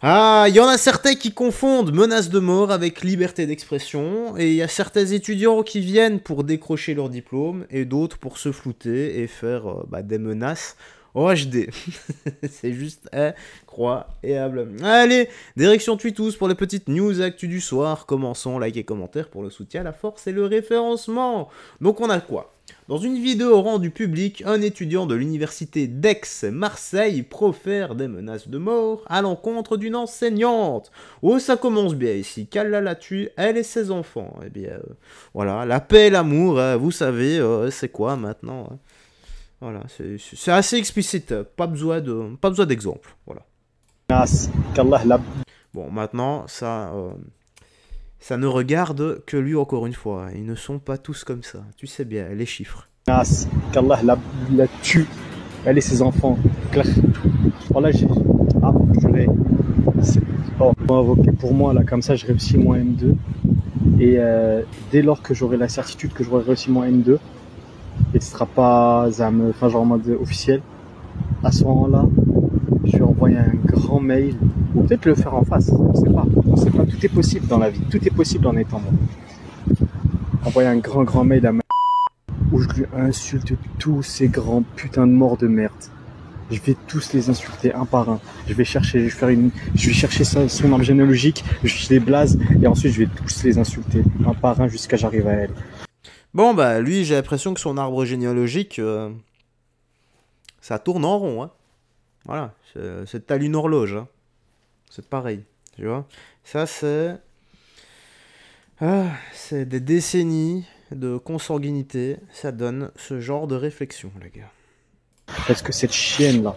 Ah, il y en a certains qui confondent menace de mort avec liberté d'expression, et il y a certains étudiants qui viennent pour décrocher leur diplôme, et d'autres pour se flouter et faire des menaces en HD. C'est juste incroyable. Allez, direction Tweetous pour les petites news actu du soir. Commençons, like et commentaire pour le soutien, la force et le référencement. Donc on a quoi? Dans une vidéo rendue publique, un étudiant de l'université d'Aix-Marseille profère des menaces de mort à l'encontre d'une enseignante. Oh, ça commence bien ici. Qu'Allah la tue, elle et ses enfants. Eh bien, voilà, la paix et l'amour, vous savez, c'est quoi maintenant hein. Voilà, c'est assez explicite. Pas besoin d'exemple. Voilà. Bon, maintenant, ça ne regarde que lui encore une fois. Ils ne sont pas tous comme ça. Tu sais bien, les chiffres. Qu'Allah la tue, elle et ses enfants. Voilà, pour moi, là, comme ça, je réussis mon M2. Et dès lors que j'aurai la certitude que j'aurai réussi mon M2, et ce sera pas genre en mode officiel, à ce moment-là, je vais envoyer un grand mail, ou peut-être le faire en face, on sait pas, tout est possible dans la vie, tout est possible en étant bon. Envoyer un grand mail à ma où je lui insulte tous ces grands putains de morts de merde. Je vais tous les insulter un par un. Je vais chercher son arbre généalogique, je les blase, et ensuite je vais tous les insulter un par un jusqu'à j'arrive à elle. Bon, bah, lui, j'ai l'impression que son arbre généalogique, ça tourne en rond, hein. Voilà, c'est telle une horloge, hein. C'est pareil, tu vois. Ça, c'est des décennies de consanguinité. Ça donne ce genre de réflexion, les gars. Parce que cette chienne-là,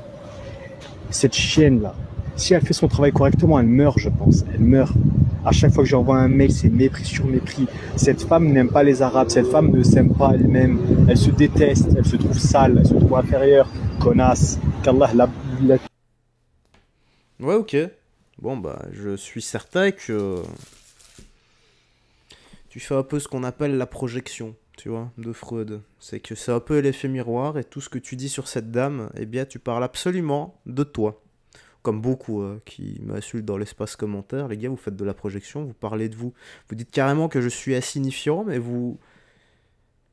si elle fait son travail correctement, elle meurt, je pense. Elle meurt. À chaque fois que j'envoie un mail, c'est mépris sur mépris. Cette femme n'aime pas les Arabes, cette femme ne s'aime pas elle-même. Elle se déteste, elle se trouve sale, elle se trouve inférieure. Connasse. Qu'Allah la... Ouais, ok. Bon, bah, je suis certain que tu fais un peu ce qu'on appelle la projection, tu vois, de Freud. C'est que c'est un peu l'effet miroir, et tout ce que tu dis sur cette dame, eh bien, tu parles absolument de toi. Comme beaucoup qui m'insultent dans l'espace commentaire, les gars, vous faites de la projection, vous parlez de vous. Vous dites carrément que je suis insignifiant, mais vous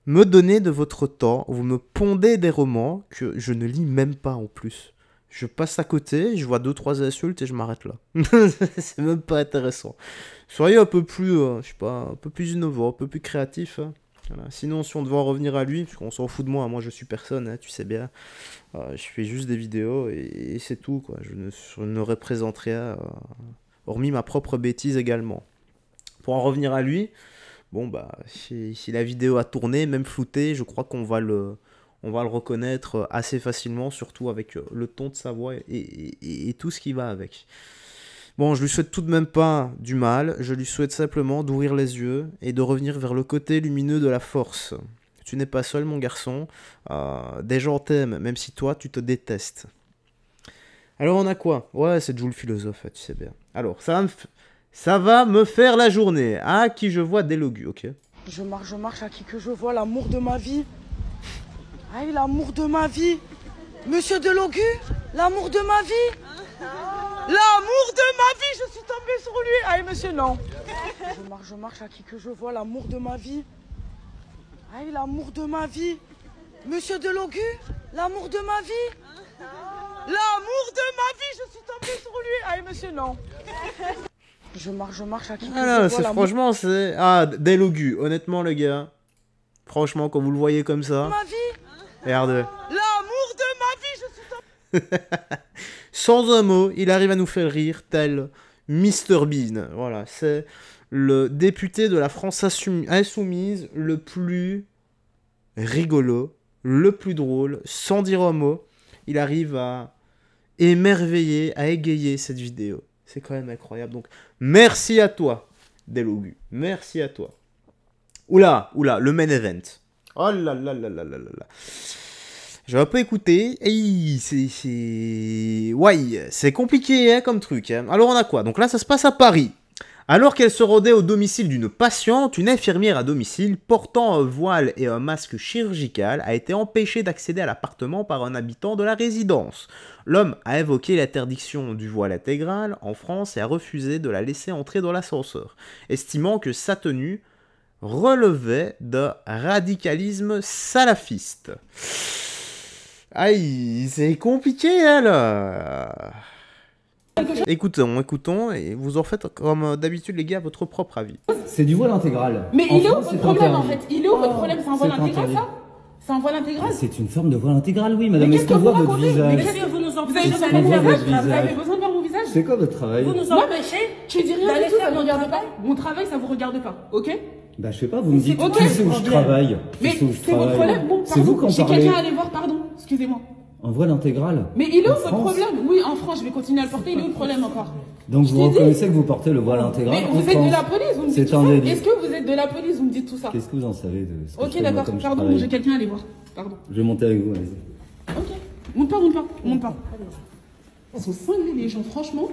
me donnez de votre temps, vous me pondez des romans que je ne lis même pas en plus. Je passe à côté, je vois 2-3 insultes et je m'arrête là. C'est même pas intéressant. Soyez un peu plus, je sais pas, un peu plus innovant, un peu plus créatif. Hein. Voilà. Sinon, si on devait en revenir à lui, parce qu'on s'en fout de moi je suis personne, hein, tu sais bien. Je fais juste des vidéos et c'est tout, quoi. Je ne représente rien, hormis ma propre bêtise également. Pour en revenir à lui, bon bah, si la vidéo a tourné, même floutée, je crois qu'on va le reconnaître assez facilement, surtout avec le ton de sa voix et tout ce qui va avec. Bon, je lui souhaite tout de même pas du mal, je lui souhaite simplement d'ouvrir les yeux et de revenir vers le côté lumineux de la force. Tu n'es pas seul, mon garçon. Des gens t'aiment, même si toi, tu te détestes. Alors, on a quoi? Ouais, c'est Jules le philosophe, tu sais bien. Alors, ça va me faire la journée. À qui je vois Délogu, ok. Je marche, à qui que je vois, l'amour de ma vie. Aïe, l'amour de ma vie. Monsieur Delogu, l'amour de ma vie. L'amour de ma vie, je suis tombée sur lui. Aïe, monsieur, non. Je marche, à qui que je vois, l'amour de ma vie. Aïe, l'amour de ma vie. Monsieur Delogu, l'amour de ma vie. L'amour de ma vie, je suis tombée sur lui. Aïe, monsieur, non. Je marche, à qui que je vois, franchement, c'est... Ah, Délogu, honnêtement, les gars. Franchement, quand vous le voyez comme ça... Ma vie. Regardez. L'amour de ma vie, je suis tombée... Sans un mot, il arrive à nous faire rire, tel Mr Bean. Voilà, c'est le député de la France insoumise le plus rigolo, le plus drôle, sans dire un mot. Il arrive à émerveiller, à égayer cette vidéo. C'est quand même incroyable. Donc, merci à toi, Délogu. Merci à toi. Oula, le main event. Oh là là là là là là là. J'ai un peu écouté, et c'est... Ouais, c'est compliqué hein, comme truc. Hein. Alors on a quoi? Donc là, ça se passe à Paris. Alors qu'elle se rendait au domicile d'une patiente, une infirmière à domicile portant un voile et un masque chirurgical a été empêchée d'accéder à l'appartement par un habitant de la résidence. L'homme a évoqué l'interdiction du voile intégral en France et a refusé de la laisser entrer dans l'ascenseur, estimant que sa tenue relevait d'un radicalisme salafiste. Aïe, c'est compliqué, hein, là. Écoutons, et vous en faites comme d'habitude, les gars, votre propre avis. C'est du voile intégral. Mais En il est où France, votre c'est problème en interdit. fait? Il est où votre problème? C'est un voile C'est intégral interdit. ça? C'est un voile intégral? C'est une forme de voile intégral, oui, madame. Mais Est-ce qu'est-ce qu'on que vous voit votre racontez? visage? Mais qu'est-ce que vous nous Est-ce empêchez qu'on d'aller voit faire votre votre travail? Vous avez visage? besoin de voir mon visage? C'est quoi votre travail? Vous nous empêchez? Tu dis rien du tout, ça ne me regarde pas. Mon travail, ça vous regarde pas, ok? Bah, je sais pas, vous me dites, Ok. tu sais où je travaille. Tu Mais sais où je c'est votre travaille. problème. Bon, C'est vous pardon, qui j'ai en parlez. quelqu'un à aller voir, pardon, excusez-moi. Un voile intégral? Mais il est où En votre France? problème? Oui, en France, je vais continuer à le porter, il est où le problème encore? Donc Je vous t'ai dit. reconnaissez que vous portez le voile intégral Mais en vous êtes France? de la police, vous me dites C'est tout un ça? délit. Est-ce que vous êtes de la police, vous me dites tout ça? Qu'est-ce que vous en savez de ce que je Ok, fais, moi, d'accord, comme je pardon, travaille? j'ai quelqu'un à aller voir. Pardon. Je vais monter avec vous, allez-y. Ok. Monte pas. Ils sont cinglés les gens, franchement.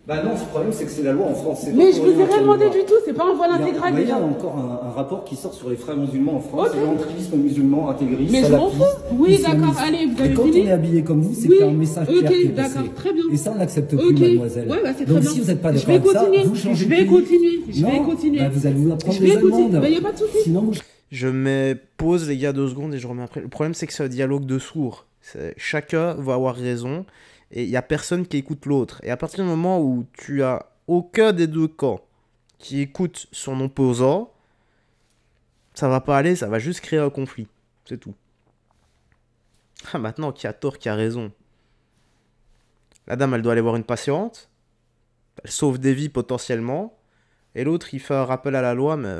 Bah non, ce problème, c'est que c'est la loi en France. Mais je vous ai rien demandé du tout, c'est pas un voile intégral Il y déjà. a encore un rapport qui sort sur les frères musulmans en France. Ok. L'entrisme musulman, intégriste, Mais je m'en salafiste, fous. Oui, islamiste. d'accord, allez, vous avez Et quand fini. on est habillé comme vous, c'est Oui, qu'il y a un message ok, clair qui est passé. d'accord, très bien. Et ça, on n'accepte Ok. plus, mademoiselle. Ouais, bah c'est très Donc bien. si vous n'êtes pas Je d'accord vais avec ça, continuer. vous changez Je de vais pays. continuer. Je vais Non, continuer. bah, vous allez vous apprendre Je des vais continuer. amendes. Bah, y a pas de souci. Sinon, vous... Je mets pause, les gars, 2 secondes et je remets après. Le problème, c'est que c'est un dialogue de sourds. Chacun va avoir raison et il n'y a personne qui écoute l'autre. Et à partir du moment où tu as aucun des deux camps qui écoute son opposant, ça va pas aller, ça va juste créer un conflit. C'est tout. Ah, maintenant, qui a tort, qui a raison. La dame, elle doit aller voir une patiente. Elle sauve des vies potentiellement. Et l'autre, il fait un rappel à la loi, mais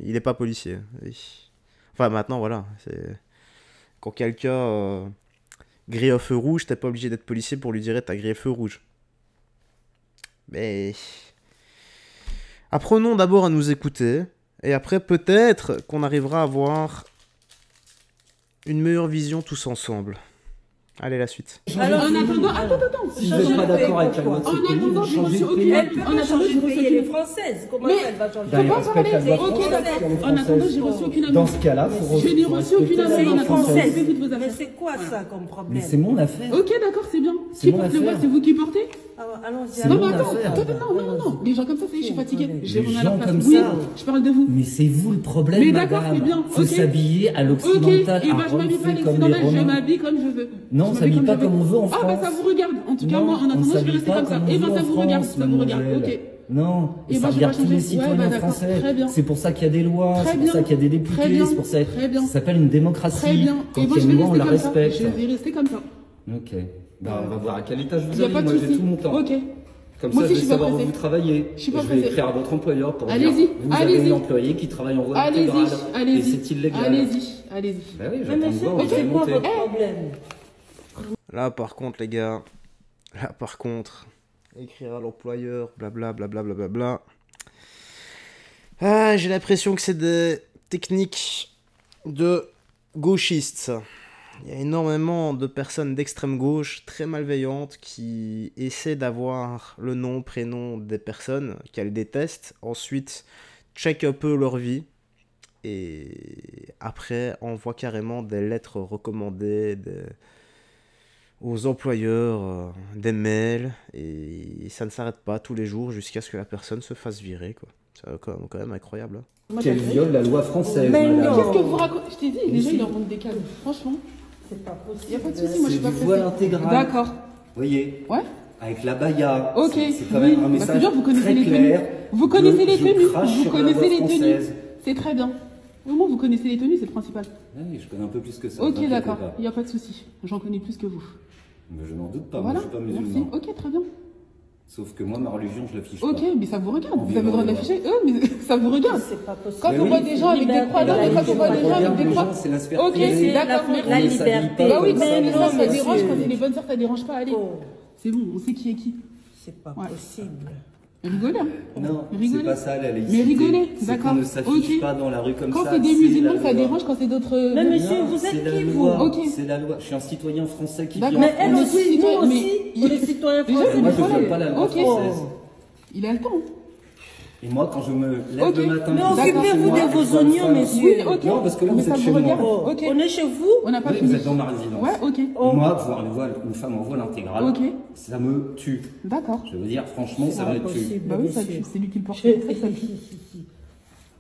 il n'est pas policier. Enfin, maintenant, voilà. Quand quelqu'un grille un feu rouge, t'es pas obligé d'être policier pour lui dire t'as grillé le feu rouge. Mais apprenons d'abord à nous écouter. Et après, peut-être qu'on arrivera à avoir une meilleure vision tous ensemble. Allez, la suite. Alors, en attendant, attends. Si vous n'êtes pas d'accord avec la loi de ce En pays, attendant, vous je changez reçois de aucune pays. aide. Elle peut En pas attendant, changer je de reçois pays, elle est aucune- française. Comment Mais- elle va changer Bah, Faut il pas respecte parler. la loi Ok, française, d'accord. elle est En attendant, française. j'ai reçu aucune aide. Dans ce cas-là, faut Je n'ai reçu aucune respecter la aide. En loi attendant, française. faites toutes vos Mais affaires. c'est quoi ça comme Mais problème? c'est mon affaire. Ok, d'accord, c'est bien. C'est Qui mon porte le voile? affaire. C'est vous qui portez? Allons-y. C'est Non, mon mais attends, affaire. non. Les gens comme ça, ça y est, je suis fatiguée. Je les Les remets à leur gens place. comme Oui, ça. je parle de vous. Mais c'est vous le problème, Mais d'accord, madame. c'est bien, Faut ok. s'habiller à Ok, l'occidental, et à ben je m'habille pas à Rome, comme les l'occidental, je Romains. m'habille comme je veux. Non, Je on s'habille m'habille pas je veux. comme on veut en Ah bah France. ça vous regarde. En tout cas, Non, moi, en on attendant, je vais s'habille rester pas comme ça. comme Et on ben veut ça en vous regarde, France, ça vous regarde. mademoiselle. Ok. Non, Et et moi, ça je vais regarde pas tous les changer. Ouais, citoyens bah, d'accord. français. Très bien. C'est pour ça qu'il y a des lois, Très c'est pour bien. ça qu'il y a des Très députés, bien. c'est pour ça Très bien. ça s'appelle une démocratie. Très bien. Quand Et moi, il y je a vais une loi, on la rester comme ça. respecte. Je vais rester comme ça. Ok. Bah, on va voir à quel étage Il vous n'y a allez. pas de Moi, j'ai souci. tout mon temps. Ok. Comme Moi ça, aussi, je je vais suis pas savoir où pressée. vous travaillez. Je suis Et pas je vais pressée. écrire à votre employeur pour dire Allez-y, vous avez allez-y. une employée qui travaille en voie Allez-y, intégrale. Et allez-y. c'est illégal. Allez-y. Bah oui, Mais j'attends de monsieur, voir où je vais c'est quoi monter. votre problème? Là, par contre, les gars, écrire à l'employeur, blablabla. Ah, j'ai l'impression que c'est des techniques de gauchistes, ça. Il y a énormément de personnes d'extrême gauche très malveillantes qui essaient d'avoir le nom, prénom des personnes qu'elles détestent. Ensuite, check un peu leur vie. Et après, envoie carrément des lettres recommandées aux employeurs, des mails. Et ça ne s'arrête pas tous les jours jusqu'à ce que la personne se fasse virer, quoi. C'est quand même incroyable. Hein. Qu'elle viole la loi française, Mais madame. non. Qu'est-ce que vous racontez? Je t'ai dit, les gens, si. ils leur montrent des câbles. Franchement, C'est pas il n'y a possible. pas de souci, moi, je C'est suis pas du voile pressée. intégral. D'accord. Vous voyez, Ouais. avec la baya. Ok, C'est quand oui. même un Bah, message c'est bien, vous connaissez très les clair. tenues. Vous connaissez les Je tenues. crache Vous sur la connaissez loi les tenues. française. C'est très bien. Au moins, vous connaissez les tenues, c'est le principal. Oui, je connais un peu plus que ça. Ok, t'inquiète d'accord. pas. Il n'y a pas de souci. J'en connais plus que vous. Mais je n'en doute pas, Voilà. moi je suis pas Merci. musulman. Ok, très bien. Sauf que moi, ma religion, je l'affiche Ok, pas. mais ça vous regarde. En Vous avez le droit de vivant, l'afficher. Mais ça vous regarde. C'est pas possible. Quand Mais on oui. voit des gens avec des croix, non, mais quand on voit des gens avec des croix. C'est la sphère Ok, privée. c'est d'accord. La On ne s'habille liberté. pas Bah oui, comme quand ça, les les gens, ça monsieur. dérange. Quand c'est les bonnes sœurs, ça dérange pas. Allez. Oh, C'est bon, on sait qui est qui. c'est pas Ouais. possible. Rigolez. Hein. Non, Rigolez. c'est pas ça la laïcité. Mais rigolez, C'est d'accord. qu'on ne s'affiche Ok. pas dans la rue comme Quand ça. c'est des la musulmans, ça loi. dérange. Quand c'est d'autres. Mais monsieur, Non, vous c'est êtes la qui, loi. vous? Ok. C'est la loi. Je suis un citoyen français qui D'accord. vit en Mais elle On est France. tous aussi, nous citoyens, aussi, mais on est citoyens Déjà, français. c'est Moi, le je ne problème. veux pas la loi Ok. française. Il a le temps. Et moi, quand je me lève Ok. le matin... Mais je suis occupez-vous chez moi, de vos je vois une oignons, femme. messieurs. Oui, ok. Non, parce que là, Mais vous ça êtes vous chez regarde. moi. Ok. On est chez vous. On n'a pas Oui, fini. vous êtes dans ma résidence. Ouais, ok. Moi, voir une femme en voile intégrale, Ok. ça me tue. D'accord. Je veux dire, franchement, ça me tue. Impossible, Bah oui, ça monsieur. tue. C'est lui qui le porte. C'est pour ça que ça tue.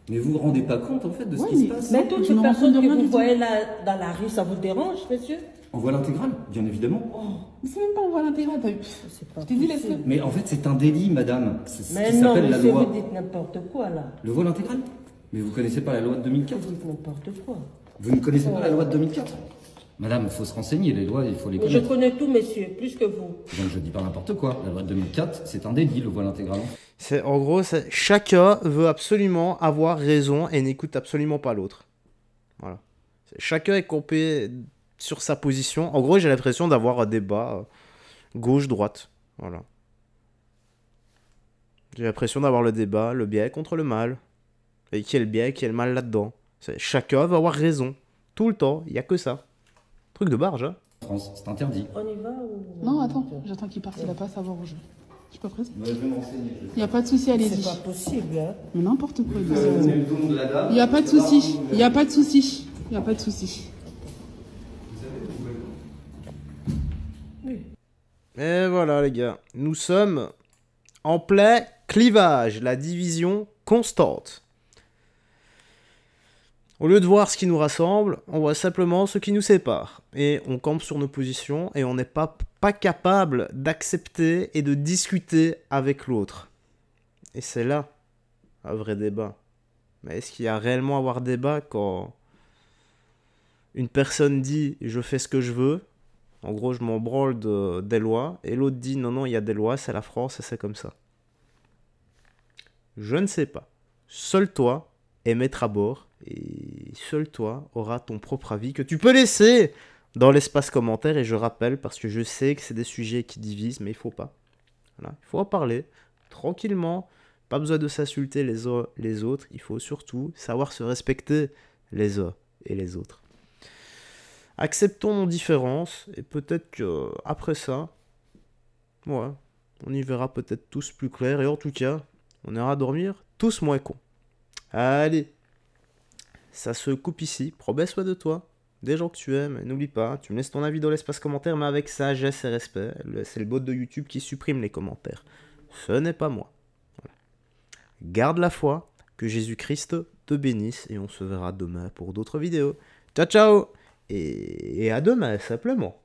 Mais vous vous rendez pas compte, en fait, de ce Ouais, qui se mais- passe Mais Je toutes me les rends personnes compte de que rien vous du tout. voyez là dans la rue, ça vous dérange, monsieur? En voile intégral, bien évidemment. Mais c'est même pas en voile intégral, t'as vu. C'est pas Je t'ai dit, possible. laisse-le. Mais en fait, c'est un délit, madame. C'est ce Mais qui non, s'appelle la monsieur, loi. vous dites n'importe quoi là. Le voile intégral? Mais vous connaissez pas la loi de 2004? Vous dites n'importe quoi. Vous ne connaissez pas la loi de 2004? Madame, il faut se renseigner, les lois, il faut les Mais je connaître. connais tout, monsieur, plus que vous. Donc je dis pas n'importe quoi. La loi de 2004, c'est un délit, le voile intégral. En gros, chacun veut absolument avoir raison et n'écoute absolument pas l'autre. Voilà. Chacun est campé sur sa position. En gros, j'ai l'impression d'avoir un débat gauche-droite. Voilà. J'ai l'impression d'avoir le débat, le bien contre le mal. Et qui est le bien et qui est le mal là-dedans. Chacun veut avoir raison. Tout le temps, il n'y a que ça. Truc de barge, hein. En France, c'est interdit. On y va ou... Non, attends. J'attends qu'il parte. Il a pas à savoir où je vais. Je suis pas prête. Je vais m'enseigner. Il n'y a pas de souci, allez-y. C'est pas possible, hein. Mais n'importe quoi. Vous avez donné le don de la dame. Il n'y a pas de souci. Il n'y a pas de souci. Il n'y a pas de souci. Et voilà, les gars. Nous sommes en plein clivage, la division constante. Au lieu de voir ce qui nous rassemble, on voit simplement ce qui nous sépare. Et on campe sur nos positions et on n'est pas capable d'accepter et de discuter avec l'autre. Et c'est là un vrai débat. Mais est-ce qu'il y a réellement à avoir débat quand une personne dit « je fais ce que je veux », en gros je m'en branle des lois, et l'autre dit « non, non, il y a des lois, c'est la France et c'est comme ça ». Je ne sais pas. Seul toi est maître à bord, et seul toi auras ton propre avis que tu peux laisser dans l'espace commentaire. Et je rappelle, parce que je sais que c'est des sujets qui divisent, mais il faut pas. Voilà. Il faut en parler tranquillement, pas besoin de s'insulter les uns les autres, il faut surtout savoir se respecter les uns et les autres. Acceptons nos différences, et peut-être que après ça, ouais, on y verra peut-être tous plus clair, et en tout cas, on ira dormir tous moins cons. Allez, ça se coupe ici, prends bien soin de toi, des gens que tu aimes, et n'oublie pas, tu me laisses ton avis dans l'espace commentaire, mais avec sagesse et respect. C'est le bot de YouTube qui supprime les commentaires, ce n'est pas moi. Voilà. Garde la foi, que Jésus-Christ te bénisse, et on se verra demain pour d'autres vidéos. Ciao ciao, et à demain simplement.